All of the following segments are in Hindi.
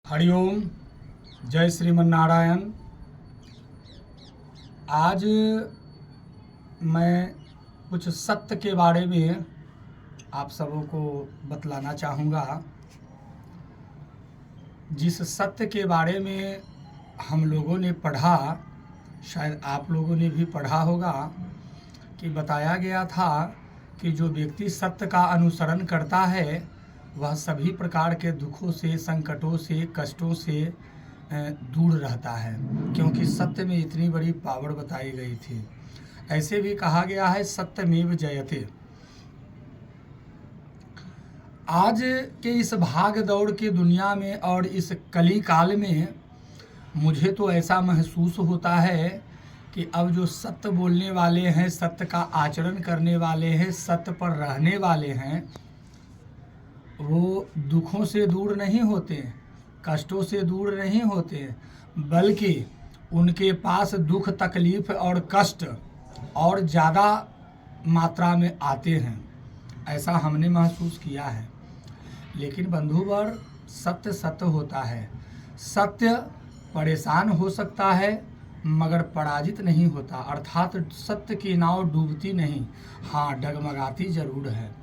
हरिओम। जय श्रीमन नारायण। आज मैं कुछ सत्य के बारे में आप सबों को बतलाना चाहूँगा। जिस सत्य के बारे में हम लोगों ने पढ़ा, शायद आप लोगों ने भी पढ़ा होगा, कि बताया गया था कि जो व्यक्ति सत्य का अनुसरण करता है वह सभी प्रकार के दुखों से, संकटों से, कष्टों से दूर रहता है, क्योंकि सत्य में इतनी बड़ी पावर बताई गई थी। ऐसे भी कहा गया है सत्यमेव जयते। आज के इस भाग दौड़ की दुनिया में और इस कली काल में मुझे तो ऐसा महसूस होता है कि अब जो सत्य बोलने वाले हैं, सत्य का आचरण करने वाले हैं, सत्य पर रहने वाले हैं, वो दुखों से दूर नहीं होते, कष्टों से दूर नहीं होते, बल्कि उनके पास दुख, तकलीफ और कष्ट और ज़्यादा मात्रा में आते हैं। ऐसा हमने महसूस किया है। लेकिन बंधुवर, सत्य सत्य होता है। सत्य परेशान हो सकता है मगर पराजित नहीं होता, अर्थात सत्य की नाव डूबती नहीं, हाँ डगमगाती जरूर है।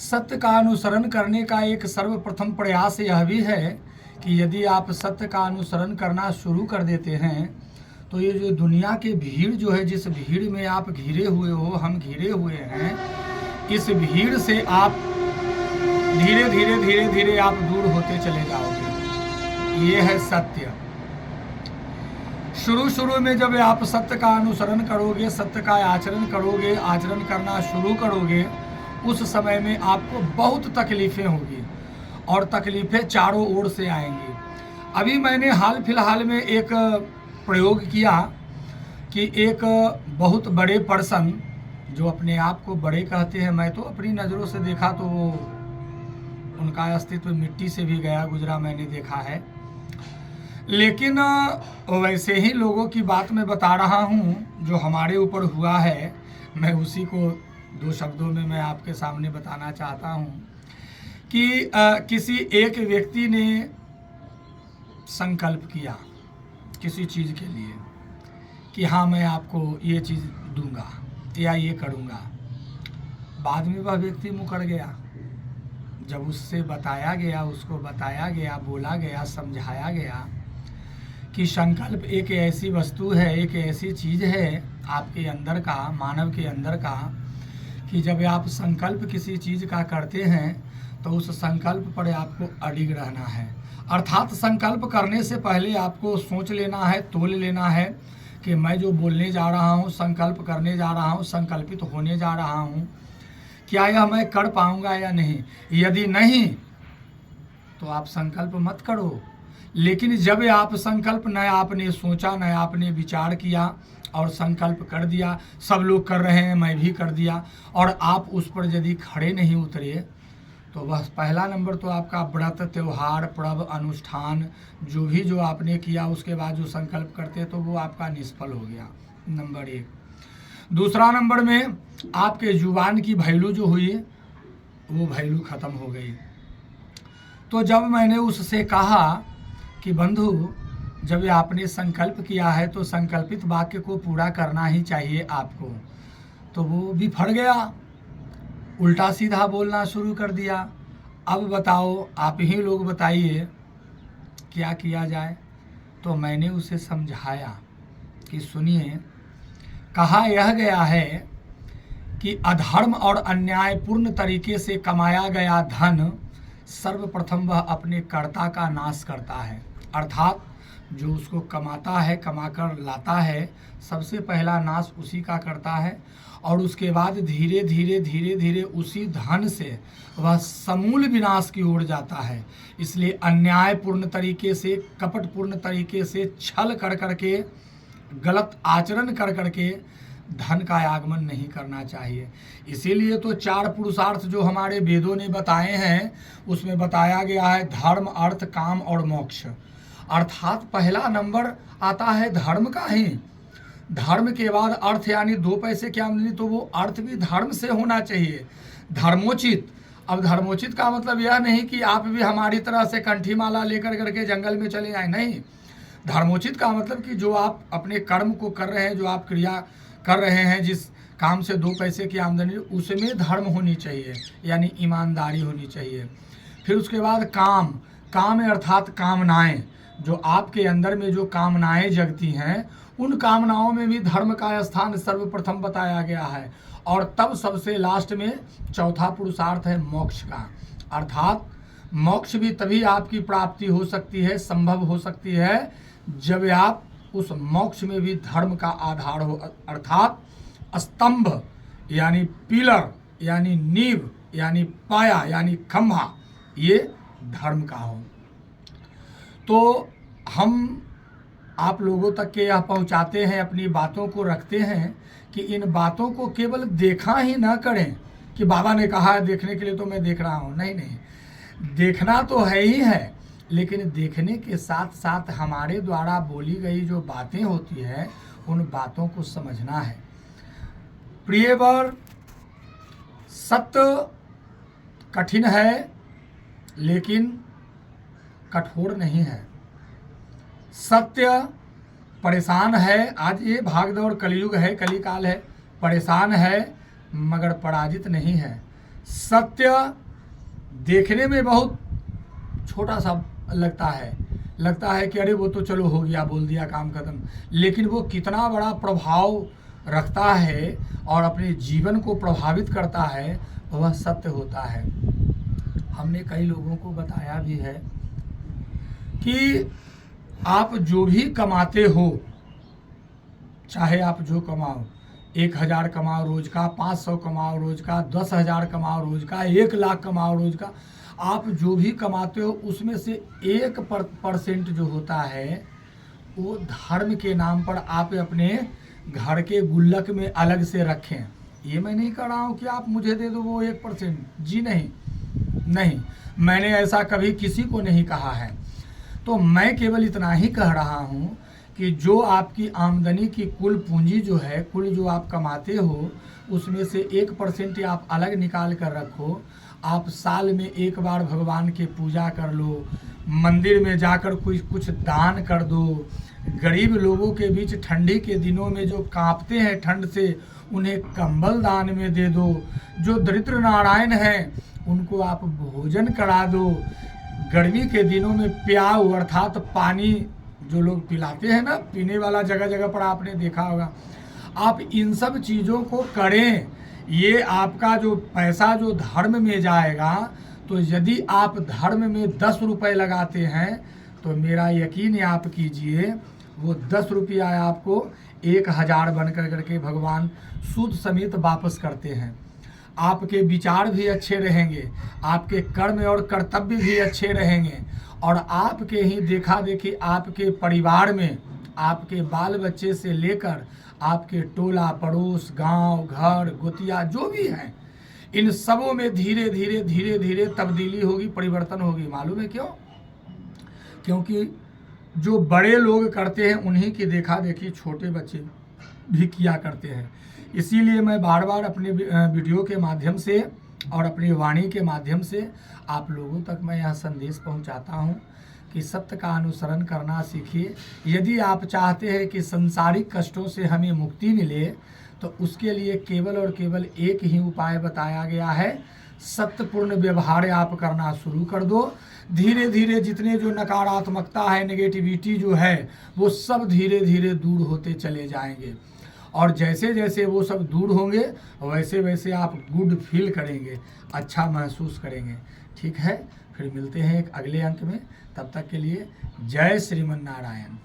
सत्य का अनुसरण करने का एक सर्वप्रथम प्रयास यह भी है कि यदि आप सत्य का अनुसरण करना शुरू कर देते हैं तो ये जो दुनिया की भीड़ जो है, जिस भीड़ में आप घिरे हुए हो, हम घिरे हुए हैं, इस भीड़ से आप धीरे धीरे धीरे धीरे आप दूर होते चले जाओगे। ये है सत्य। शुरू में जब आप सत्य का अनुसरण करोगे, सत्य का आचरण करोगे, आचरण करना शुरू करोगे, उस समय में आपको बहुत तकलीफ़ें होगी और तकलीफ़ें चारों ओर से आएंगी। अभी मैंने हाल फिलहाल में एक प्रयोग किया कि एक बहुत बड़े पर्सन जो अपने आप को बड़े कहते हैं, मैं तो अपनी नज़रों से देखा तो वो उनका अस्तित्व मिट्टी से भी गया गुजरा मैंने देखा है। लेकिन वैसे ही लोगों की बात मैं बता रहा हूँ जो हमारे ऊपर हुआ है। मैं उसी को दो शब्दों में मैं आपके सामने बताना चाहता हूँ कि किसी एक व्यक्ति ने संकल्प किया किसी चीज़ के लिए कि हाँ मैं आपको ये चीज़ दूंगा या ये करूँगा। बाद में वह व्यक्ति मुकर गया। जब उससे बताया गया, उसको बताया गया, बोला गया, समझाया गया कि संकल्प एक ऐसी वस्तु है, एक ऐसी चीज़ है आपके अंदर का, मानव के अंदर का, कि जब आप संकल्प किसी चीज़ का करते हैं तो उस संकल्प पर आपको अडिग रहना है। अर्थात संकल्प करने से पहले आपको सोच लेना है, तोल लेना है कि मैं जो बोलने जा रहा हूँ, संकल्प करने जा रहा हूँ, संकल्पित होने जा रहा हूँ, क्या यह मैं कर पाऊँगा या नहीं। यदि नहीं तो आप संकल्प मत करो। लेकिन जब आप संकल्प न आपने सोचा, न आपने विचार किया और संकल्प कर दिया, सब लोग कर रहे हैं मैं भी कर दिया, और आप उस पर यदि खड़े नहीं उतरे तो बस पहला नंबर तो आपका व्रत, त्यौहार, पर्व, अनुष्ठान जो आपने किया, उसके बाद जो संकल्प करते तो वो आपका निष्फल हो गया, नंबर एक। दूसरा नंबर में आपके जुबान की वैल्यू जो हुई वो वैल्यू ख़त्म हो गई। तो जब मैंने उससे कहा कि बंधु, जब आपने संकल्प किया है तो संकल्पित वाक्य को पूरा करना ही चाहिए आपको, तो वो भी फट गया, उल्टा सीधा बोलना शुरू कर दिया। अब बताओ, आप ही लोग बताइए क्या किया जाए। तो मैंने उसे समझाया कि सुनिए, कहा यह गया है कि अधर्म और अन्यायपूर्ण तरीके से कमाया गया धन सर्वप्रथम वह अपने कर्ता का नाश करता है। अर्थात जो उसको कमाता है, कमाकर लाता है, सबसे पहला नाश उसी का करता है, और उसके बाद धीरे धीरे धीरे धीरे उसी धन से वह समूल विनाश की ओर जाता है। इसलिए अन्यायपूर्ण तरीके से, कपटपूर्ण तरीके से, छल कर करके, गलत आचरण कर करके धन का आगमन नहीं करना चाहिए। इसीलिए तो 4 पुरुषार्थ जो हमारे वेदों ने बताए हैं उसमें बताया गया है धर्म, अर्थ, काम और मोक्ष। अर्थात पहला नंबर आता है धर्म का ही। धर्म के बाद अर्थ, यानी 2 पैसे की आमदनी, तो वो अर्थ भी धर्म से होना चाहिए, धर्मोचित। अब धर्मोचित का मतलब यह नहीं कि आप भी हमारी तरह से कंठी माला लेकर करके जंगल में चले आए, नहीं। धर्मोचित का मतलब कि जो आप अपने कर्म को कर रहे हैं, जो आप क्रिया कर रहे हैं, जिस काम से 2 पैसे की आमदनी, उसमें धर्म होनी चाहिए, यानी ईमानदारी होनी चाहिए। फिर उसके बाद काम, काम अर्थात कामनाएं, जो आपके अंदर में जो कामनाएं जगती हैं, उन कामनाओं में भी धर्म का स्थान सर्वप्रथम बताया गया है। और तब सबसे लास्ट में चौथा पुरुषार्थ है मोक्ष का, अर्थात मोक्ष भी तभी आपकी प्राप्ति हो सकती है, संभव हो सकती है, जब आप उस मोक्ष में भी धर्म का आधार हो, अर्थात स्तंभ यानी पिलर यानी नींव यानी पाया यानी खंभा, ये धर्म का हो। तो हम आप लोगों तक के यह पहुंचाते हैं, अपनी बातों को रखते हैं कि इन बातों को केवल देखा ही ना करें कि बाबा ने कहा है देखने के लिए तो मैं देख रहा हूँ, नहीं नहीं, देखना तो है ही है, लेकिन देखने के साथ साथ हमारे द्वारा बोली गई जो बातें होती है, उन बातों को समझना है। प्रियवर, सत्य कठिन है लेकिन कठोर नहीं है। सत्य परेशान है, आज ये भागदौड़ कलयुग है, कलिकाल है, परेशान है मगर पराजित नहीं है। सत्य देखने में बहुत छोटा सा लगता है कि अरे वो तो चलो हो गया, बोल दिया, काम खत्म, लेकिन वो कितना बड़ा प्रभाव रखता है और अपने जीवन को प्रभावित करता है, वह सत्य होता है। हमने कई लोगों को बताया भी है कि आप जो भी कमाते हो, चाहे आप जो कमाओ, 1000 कमाओ रोज का, 500 कमाओ रोज का, 10,000 कमाओ रोज का, 1 लाख कमाओ रोज का, आप जो भी कमाते हो उसमें से 1% जो होता है वो धर्म के नाम पर आप अपने घर के गुल्लक में अलग से रखें। ये मैं नहीं कह रहा हूँ कि आप मुझे दे दो वो 1%, जी नहीं, मैंने ऐसा कभी किसी को नहीं कहा है। तो मैं केवल इतना ही कह रहा हूँ कि जो आपकी आमदनी की कुल पूंजी जो है, कुल जो आप कमाते हो, उसमें से 1% आप अलग निकाल कर रखो। आप साल में 1 बार भगवान की पूजा कर लो, मंदिर में जाकर कुछ दान कर दो, गरीब लोगों के बीच ठंडी के दिनों में जो कांपते हैं ठंड से, उन्हें कंबल दान में दे दो, जो दरिद्र नारायण हैं उनको आप भोजन करा दो, गर्मी के दिनों में प्याऊ अर्थात पानी जो लोग पिलाते हैं ना, पीने वाला जगह जगह पर आपने देखा होगा, आप इन सब चीज़ों को करें। ये आपका जो पैसा जो धर्म में जाएगा, तो यदि आप धर्म में 10 रुपये लगाते हैं तो मेरा यकीन आप कीजिए वो 10 रुपया आपको 1000 बन करके भगवान सूद समेत वापस करते हैं। आपके विचार भी अच्छे रहेंगे, आपके कर्म और कर्तव्य भी अच्छे रहेंगे, और आपके ही देखा देखी आपके परिवार में, आपके बाल बच्चे से लेकर आपके टोला पड़ोस, गांव, घर, गोतिया जो भी हैं, इन सबों में धीरे धीरे तब्दीली होगी, परिवर्तन होगी। मालूम है क्यों? क्योंकि जो बड़े लोग करते हैं उन्हीं की देखा देखी छोटे बच्चे भी किया करते हैं। इसीलिए मैं बार बार अपने वीडियो के माध्यम से और अपनी वाणी के माध्यम से आप लोगों तक मैं यह संदेश पहुंचाता हूं कि सत्य का अनुसरण करना सीखिए। यदि आप चाहते हैं कि संसारिक कष्टों से हमें मुक्ति मिले, तो उसके लिए केवल और केवल एक ही उपाय बताया गया है, सत्यपूर्ण व्यवहार आप करना शुरू कर दो। धीरे धीरे जितने जो नकारात्मकता है, नेगेटिविटी जो है, वो सब धीरे धीरे दूर होते चले जाएंगे, और जैसे जैसे वो सब दूर होंगे वैसे वैसे आप गुड फील करेंगे, अच्छा महसूस करेंगे। ठीक है, फिर मिलते हैं एक अगले अंक में, तब तक के लिए जय श्रीमन नारायण।